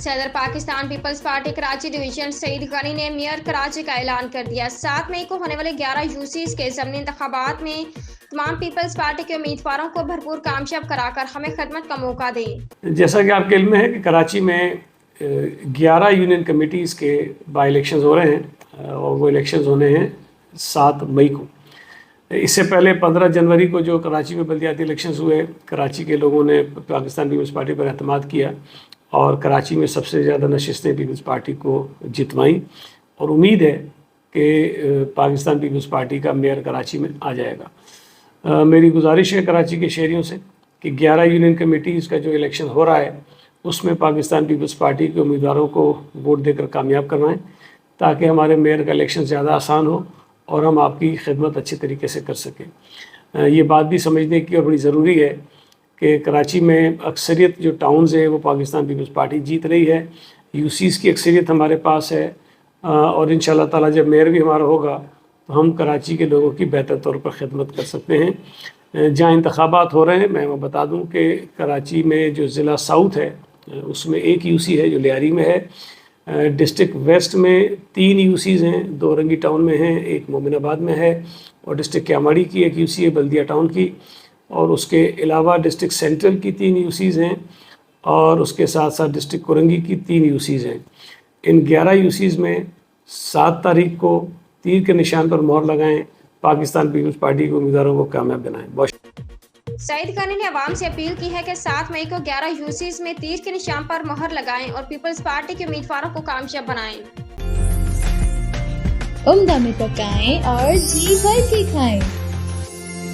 सदर पाकिस्तान पीपल्स पार्टी कराची डिवीजन सईद गनी ने मेयर कराची का ऐलान कर दिया। 7 मई को होने वाले 11 यूसीज के ज़मीनी इंतखाबात में तमाम पीपल्स पार्टी के उम्मीदवारों को भरपूर कामयाब कराकर हमें खिदमत का मौका दें। जैसा कि आपके इल्म में है कि कराची में 11 यूनियन कमेटीज़ के बाई इलेक्शन हो रहे हैं और वो इलेक्शन होने हैं 7 मई को। इससे पहले 15 जनवरी को जो कराची में बल्दियाती इलेक्शंस हुए, कराची के लोगों ने पाकिस्तान पीपल्स पार्टी पर एतमाद किया और कराची में सबसे ज़्यादा नशिस्तें पीपल्स पार्टी को जितवाईं और उम्मीद है कि पाकिस्तान पीपल्स पार्टी का मेयर कराची में आ जाएगा। मेरी गुजारिश है कराची के शहरियों से कि 11 यूनियन कमेटीज़ का जो इलेक्शन हो रहा है उसमें पाकिस्तान पीपल्स पार्टी के उम्मीदवारों को वोट देकर कामयाब करवाएं ताकि हमारे मेयर का इलेक्शन ज़्यादा आसान हो और हम आपकी खिदमत अच्छे तरीके से कर सकें। ये बात भी समझने की और बड़ी ज़रूरी है कि कराची में अक्सरियत जो टाउन्स है वो पाकिस्तान पीपल्स पार्टी जीत रही है। यूसीज़ की अक्सरियत हमारे पास है और इंशाअल्लाह ताला जब मेयर भी हमारा होगा तो हम कराची के लोगों की बेहतर तौर पर खिदमत कर सकते हैं। जहाँ इंतखाबात हो रहे हैं मैं वो बता दूँ कि कराची में जो ज़िला साउथ है उसमें एक यूसी है जो लियारी में है। डिस्ट्रिक्ट वेस्ट में 3 यूसीज़ हैं, 2 रंगी टाउन में हैं, एक मोमिनाबाद में है और डिस्ट्रिक्ट क्यामाड़ी की एक यूसी है बल्दिया टाउन की, और उसके अलावा डिस्ट्रिक्ट सेंट्रल की 3 यूसीज़ हैं और उसके साथ साथ डिस्ट्रिक्ट कोरंगी की 3 यूसीज़ हैं। इन 11 यूसीज़ में 7 तारीख को तीर के निशान पर मोहर लगाएं, पाकिस्तान पीपल्स पार्टी के उम्मीदवारों को कामयाब बनाएं। सईद गनी ने अवाम से अपील की है कि 7 मई को 11 यूसीज में तीर के निशान पर मोहर लगाएं और पीपल्स पार्टी के उम्मीदवारों को कामयाब बनाएं। उम्दा में पकाएं और जी भर के खाएं।